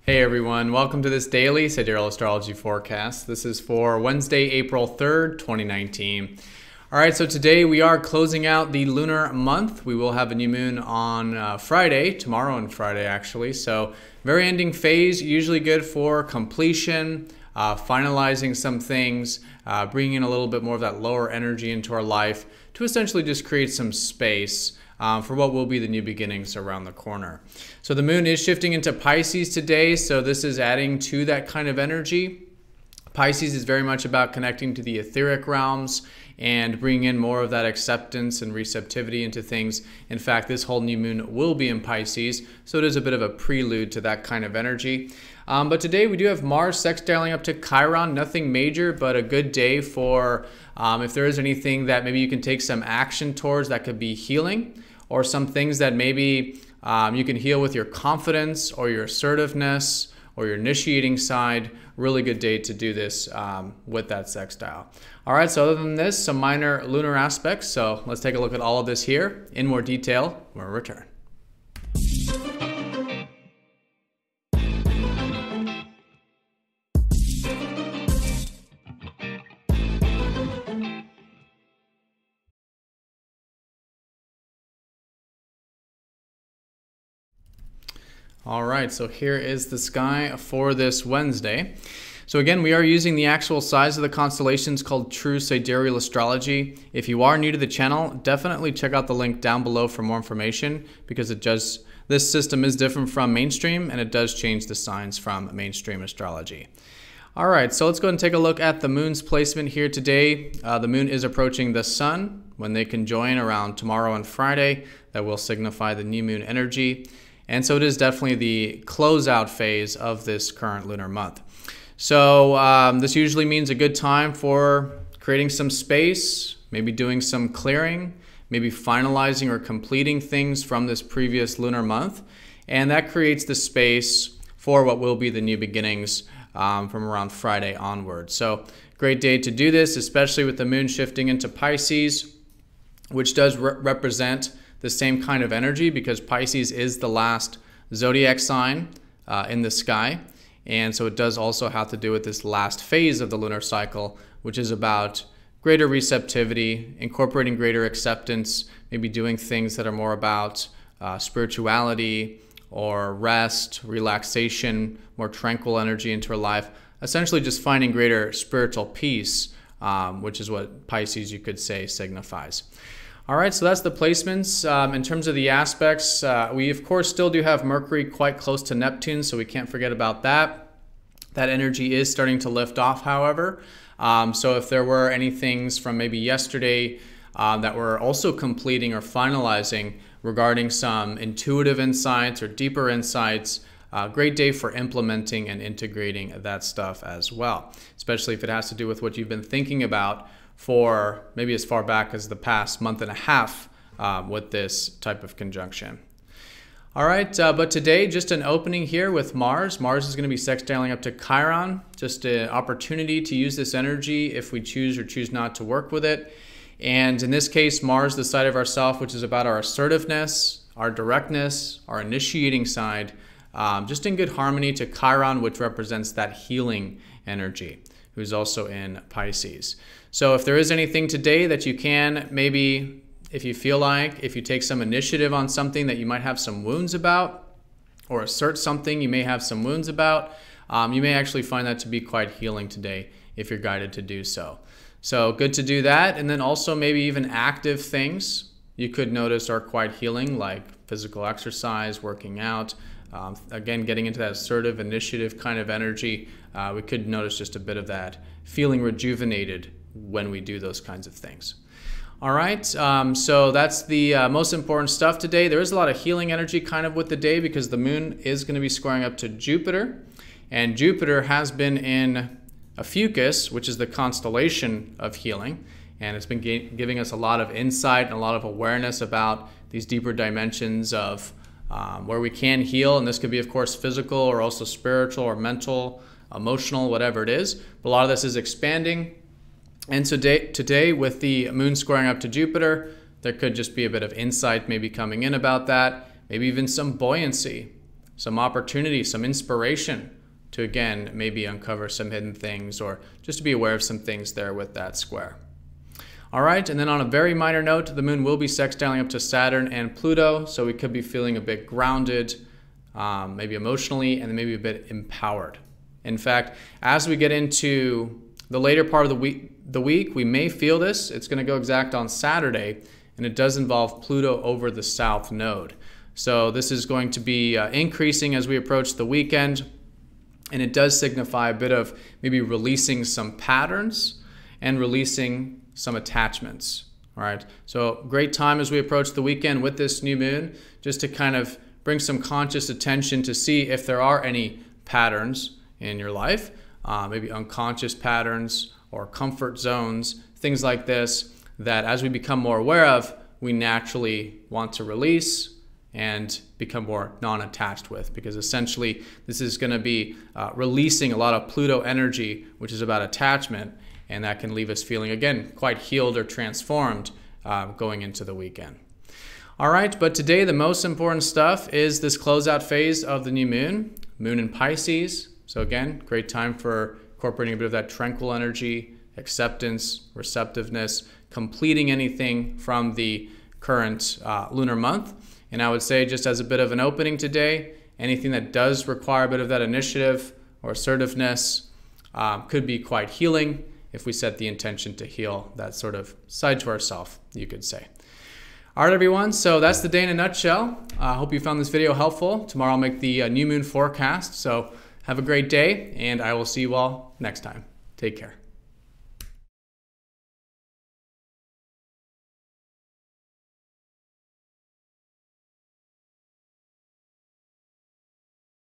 Hey everyone, welcome to this daily Sidereal Astrology forecast. This is for Wednesday, April 3rd, 2019. Alright, so today we are closing out the lunar month. We will have a new moon on Friday, tomorrow and Friday actually. So very ending phase, usually good for completion, finalizing some things, bringing in a little bit more of that lower energy into our life to essentially just create some space for what will be the new beginnings around the corner. So the moon is shifting into Pisces today, so this is adding to that kind of energy. Pisces is very much about connecting to the etheric realms and bringing in more of that acceptance and receptivity into things. In fact, this whole new moon will be in Pisces, so it is a bit of a prelude to that kind of energy. But today we do have Mars sextiling up to Chiron, nothing major, but a good day for if there is anything that maybe you can take some action towards that could be healing, or some things that maybe you can heal with your confidence or your assertiveness or your initiating side. Really good day to do this with that sextile. All right, so other than this, some minor lunar aspects. So let's take a look at all of this here in more detail when we return. All right, so here is the sky for this Wednesday. So again, we are using the actual size of the constellations called True Sidereal Astrology. If you are new to the channel, definitely check out the link down below for more information, because this system is different from mainstream and it does change the signs from mainstream astrology. All right, so let's go ahead and take a look at the moon's placement here today. The moon is approaching the sun. When they conjoin around tomorrow and Friday, that will signify the new moon energy. And so it is definitely the closeout phase of this current lunar month. So this usually means a good time for creating some space, maybe doing some clearing, maybe finalizing or completing things from this previous lunar month. And that creates the space for what will be the new beginnings from around Friday onward. So great day to do this, especially with the moon shifting into Pisces, which does represent the same kind of energy, because Pisces is the last zodiac sign in the sky. And so it does also have to do with this last phase of the lunar cycle, which is about greater receptivity, incorporating greater acceptance, maybe doing things that are more about spirituality or rest, relaxation, more tranquil energy into our life. Essentially just finding greater spiritual peace, which is what Pisces, you could say, signifies. All right, so that's the placements. In terms of the aspects, we of course still do have Mercury quite close to Neptune, so we can't forget about that. That energy is starting to lift off, however. So if there were any things from maybe yesterday that we're also completing or finalizing regarding some intuitive insights or deeper insights, great day for implementing and integrating that stuff as well, especially if it has to do with what you've been thinking about for maybe as far back as the past month and a half with this type of conjunction. All right, but today just an opening here with Mars. Mars is going to be sextiling up to Chiron, just an opportunity to use this energy if we choose or choose not to work with it. And in this case, Mars, the side of ourself, which is about our assertiveness, our directness, our initiating side, just in good harmony to Chiron, which represents that healing energy, who's also in Pisces. So if there is anything today that you can, maybe if you feel like, if you take some initiative on something that you might have some wounds about, or assert something you may have some wounds about, you may actually find that to be quite healing today if you're guided to do so. So good to do that. And then also maybe even active things you could notice are quite healing, like physical exercise, working out. Again, getting into that assertive initiative kind of energy, we could notice just a bit of that feeling rejuvenated when we do those kinds of things. All right, so that's the most important stuff today. There is a lot of healing energy kind of with the day, because the moon is going to be squaring up to Jupiter, and Jupiter has been in Ophiuchus, which is the constellation of healing, and it's been giving us a lot of insight and a lot of awareness about these deeper dimensions of where we can heal. And this could be, of course, physical or also spiritual or mental, emotional, whatever it is. But a lot of this is expanding. And so today, with the moon squaring up to Jupiter, there could just be a bit of insight maybe coming in about that, maybe even some buoyancy some opportunity, some inspiration to, again, maybe uncover some hidden things or just to be aware of some things there with that square. All right, and then on a very minor note, the moon will be sextiling up to Saturn and Pluto, so we could be feeling a bit grounded, maybe emotionally, and then maybe a bit empowered. In fact, as we get into the later part of the week, we may feel this. It's going to go exact on Saturday, and it does involve Pluto over the south node. So this is going to be increasing as we approach the weekend, and it does signify a bit of maybe releasing some patterns and releasing some attachments. All right, so great time as we approach the weekend with this new moon, just to kind of bring some conscious attention to see if there are any patterns in your life, maybe unconscious patterns or comfort zones, things like this, that as we become more aware of, we naturally want to release and become more non-attached with, because essentially this is going to be releasing a lot of Pluto energy, which is about attachment, and that can leave us feeling, again, quite healed or transformed going into the weekend. All right, but today the most important stuff is this closeout phase of the new moon, moon in Pisces. So again, great time for incorporating a bit of that tranquil energy, acceptance, receptiveness, completing anything from the current lunar month. And I would say, just as a bit of an opening today, anything that does require a bit of that initiative or assertiveness could be quite healing if we set the intention to heal that sort of side to ourself, you could say. All right, everyone, so that's the day in a nutshell. I hope you found this video helpful. Tomorrow I'll make the new moon forecast, so have a great day, and I will see you all next time. Take care.